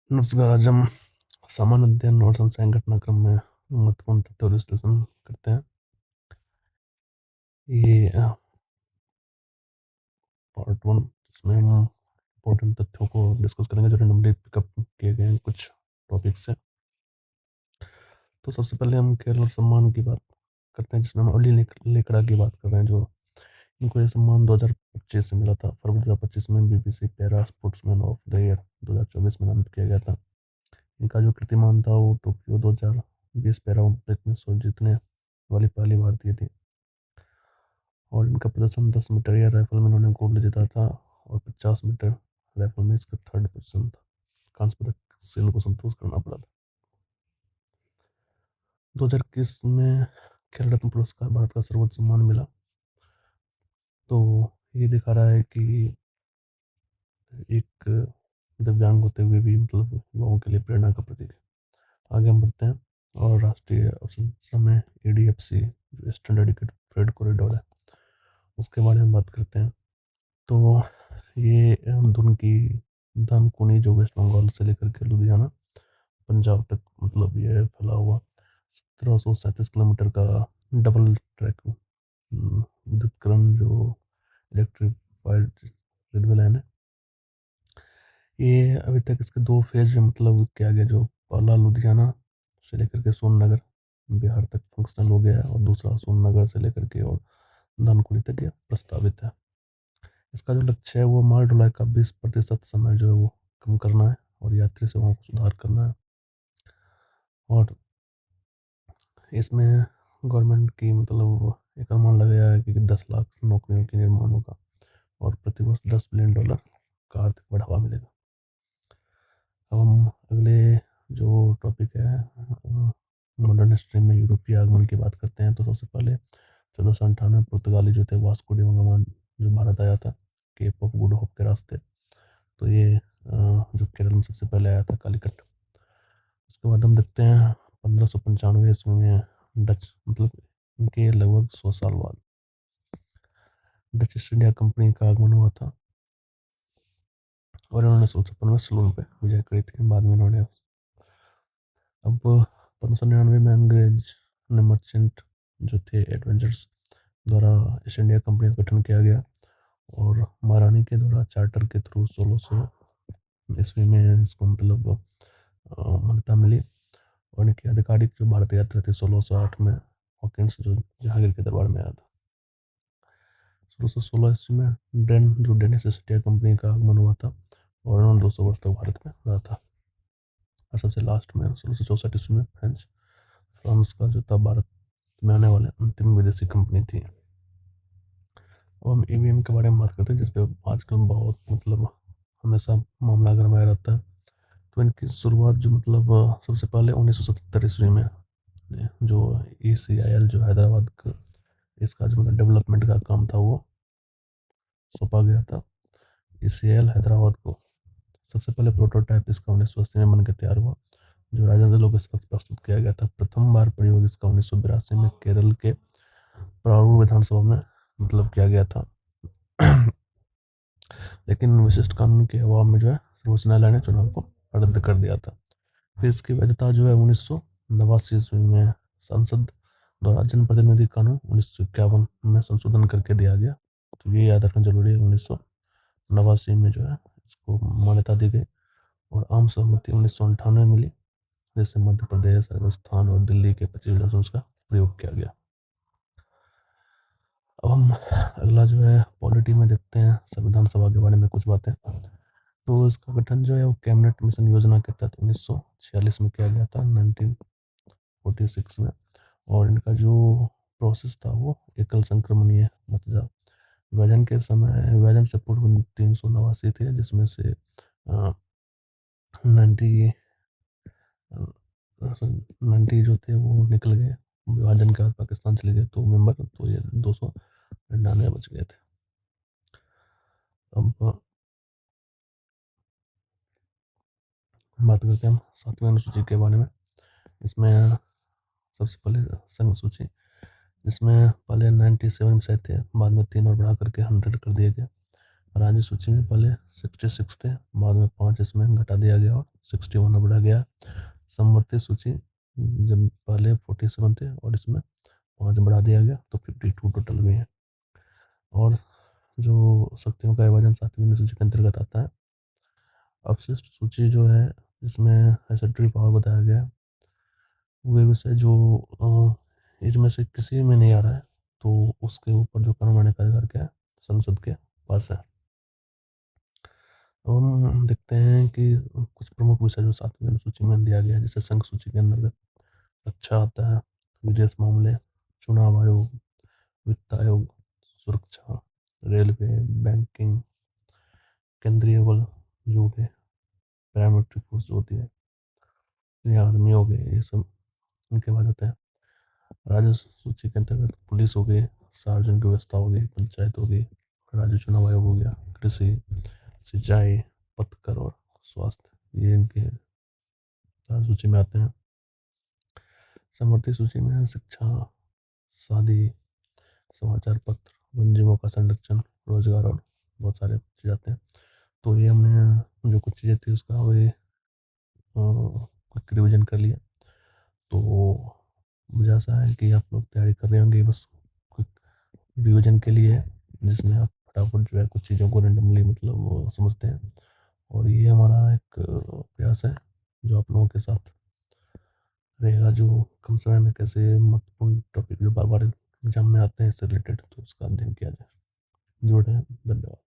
नमस्कार। आज हम सामान्य अध्ययन और समस्याएं घटनाक्रम में महत्वपूर्ण तथ्य और विश्लेषण करते हैं। ये पार्ट वन, जिसमें हम इम्पोर्टेंट तथ्यों को डिस्कस करेंगे जो रैंडमली पिकअप किए गए हैं कुछ टॉपिक से। तो सबसे पहले हम खेल और सम्मान की बात करते हैं, जिसमें हम अली लेकड़ा की बात कर रहे हैं। जो इनको ये सम्मान 2025 से मिला था। फरवरी 2025 में BBC para sportsman of the year 2024 में नामित किया गया था। इनका जो कीर्तिमान था वो टोक्यो 2020 पैरा ओलंपिक में स्वर्ण जीतने वाली पहली भारतीय थी। और इनका प्रदर्शन 10 मीटर एयर राइफल में इन्होंने गोल्ड जीता था, और 50 मीटर राइफल में इसका थर्ड पोजिशन था। कांस्य पदक से इनको संतोष करना पड़ा था। 2021 में खेल रत्न पुरस्कार भारत का सर्वोच्च सम्मान मिला। तो ये दिखा रहा है कि एक दिव्यांग होते हुए भी मतलब युवाओं के लिए प्रेरणा का प्रतीक है। आगे हम बढ़ते हैं और राष्ट्रीय अवसंरचना में एडीएफसी जो ईस्टर्न डेडिकेटेड फ्रेट कॉरिडोर है उसके बारे में बात करते हैं। तो ये धुन की धनकुनी जो वेस्ट बंगाल से लेकर के लुधियाना पंजाब तक मतलब ये फैला हुआ 1737 किलोमीटर का डबल ट्रैक विद्युतकरण जो इलेक्ट्रिफाइड रेलवे लाइन है। ये अभी तक इसके दो फेज में मतलब किया गया, जो पहला लुधियाना से लेकर के सोननगर बिहार तक फंक्शनल हो गया है, और दूसरा सोननगर से लेकर के और धनकुनी तक ये प्रस्तावित है। इसका जो लक्ष्य है वो माल ढुलाई का 20% समय जो है वो कम करना है, और यात्री सेवाओं को सुधार करना है। और इसमें गवर्नमेंट की मतलब एक अनुमान लगाया है कि 10 लाख नौकरियों की निर्माण होगा, और प्रतिवर्ष $10 बिलियन का आर्थिक बढ़ावा मिलेगा। अब हम अगले जो टॉपिक है मॉडर्न हिस्ट्री में यूरोपीय आगमन की बात करते हैं। तो सबसे पहले 1498 पुर्तगाली जो थे वास्को डी गामा जो भारत आया था केप ऑफ गुड होप के रास्ते। तो ये जो केरल में सबसे पहले आया था कालीकट। उसके बाद हम देखते हैं 1595 ईस्वी में डच मतलब इनके लगभग 100 साल बाद डच ईस्ट इंडिया कंपनी का आगमन हुआ था, और इन्होंने 1656 में सिलोन पे विजय करी थी। बाद में इन्होंने अब 1599 में अंग्रेज ने मर्चेंट जो थे एडवेंचर्स द्वारा ईस्ट इंडिया कंपनी का गठन किया गया, और महारानी के द्वारा चार्टर के थ्रू 1600 ईस्वी में इसको मतलब मान्यता मिली। और इनकी आधिकारिक जो भारत यात्रा थी 1608 में हॉकिंस जो जहांगीर के दरबार में आया था। 1616 ईस्वी में जो डेनिश ईस्ट इंडिया कंपनी का आगमन हुआ था, और उन्होंने 200 वर्ष तक भारत में रहा था। और सबसे लास्ट में 1664 ईस्वी में फ्रांस का जो था भारत में आने वाले अंतिम विदेशी कंपनी थी। अब हम ईवीएम के बारे में बात करते हैं, जिसपे आजकल बहुत मतलब हमेशा मामला गरमाया रहता है। तो इनकी शुरुआत जो मतलब सबसे पहले 1977 ईस्वी में जो ECIL जो हैदराबाद का इसका जो मतलब डेवलपमेंट का काम था वो सौंपा गया था ECIL हैदराबाद को। सबसे पहले प्रोटोटाइप इसका 1980 में बनकर तैयार हुआ, जो राजेंद्र लोग इस वक्त प्रस्तुत किया गया था। प्रथम बार प्रयोग इसका 1982 में केरल के परारूर विधानसभा में मतलब किया गया था। लेकिन विशिष्ट कानून के अभाव में जो है सर्वोच्च न्यायालय ने चुनाव को रद्द कर दिया था। फिर इसकी वैधता जो है 1989 ईस्वी में संसद द्वारा जनप्रतिनिधि कानून 1951 में संशोधन करके दिया गया। तो ये याद रखना जरूरी है। 1989 में जो है इसको मान्यता दी गई, और आम सहमति 1998 में मिली, जैसे मध्य प्रदेश राजस्थान और दिल्ली के 25 विधानसभा उसका प्रयोग किया गया। अब हम अगला जो है पॉलिटी में देखते हैं संविधान सभा के बारे में कुछ बातें। तो इसका गठन जो है वो कैबिनेट मिशन योजना के तहत 1946 में किया गया था, 1946 में। और इनका जो प्रोसेस था वो एकल संक्रमणीय मतदान विभाजन के समय विभाजन से पूर्व 389 थे, जिसमें से 90 जो थे वो निकल गए। विभाजन के बाद पाकिस्तान चले गए तो मेंबर, तो ये 299 बच गए थे। अब बात करते हैं हम 7वें अनुसूची के बारे में। इसमें सबसे पहले संघ सूची, जिसमें पहले 97 विषय थे, बाद में 3 और बढ़ा करके 100 कर दिए गए। राज्य सूची में पहले 66 थे, बाद में 5 इसमें घटा दिया गया और 61 बढ़ा गया। समवर्ती सूची जब पहले 47 थे और इसमें 5 बढ़ा दिया गया तो 52 टोटल में है। और जो शक्तियों का विभाजन 7वीं सूची के अंतर्गत आता है। अवशिष्ट सूची जो है इसमें एसेट्री पावर बताया गया है। वे विषय जो इनमें से किसी में नहीं आ रहा है तो उसके ऊपर जो कानून बनाने का अधिकार क्या है, संसद के पास है। अब हम देखते हैं कि कुछ प्रमुख विषय जो 7वीं अनुसूची में दिया गया है, जैसे संघ सूची के अंतर्गत रक्षा आता है, विदेश मामले, चुनाव आयोग, वित्त आयोग, सुरक्षा, रेलवे, बैंकिंग, केंद्रीय बल जो हो गए, पैरामिलिट्री फोर्स जो होती है, ये आर्मी हो गए, ये सब इनके बाद होते हैं। राज्य सूची के अंतर्गत पुलिस हो गई, सार्वजनिक व्यवस्था हो गई, पंचायत हो गई, राज्य चुनाव आयोग हो गया, कृषि, सिंचाई, पथकर और स्वास्थ्य, ये इनके सूची में आते हैं। समवर्ती सूची में शिक्षा, शादी, समाचार पत्र, वन जीवों का संरक्षण, रोजगार और बहुत सारे चीज़ आते हैं। तो ये हमने जो कुछ चीज़ें थी उसका वही क्विक रिविजन कर लिया। तो मुझे आशा है कि आप लोग तैयारी कर रहे होंगे बस क्विक रिविजन के लिए, जिसमें आप फटाफट जो है कुछ चीज़ों को रेंडमली मतलब समझते हैं। और ये हमारा एक प्रयास है जो आप लोगों के साथ रहेगा, जो कम समय में कैसे महत्वपूर्ण टॉपिक जो बार बार एग्जाम में आते हैं इससे रिलेटेड तो उसका अध्ययन किया जाए। जुड़े हैं, धन्यवाद।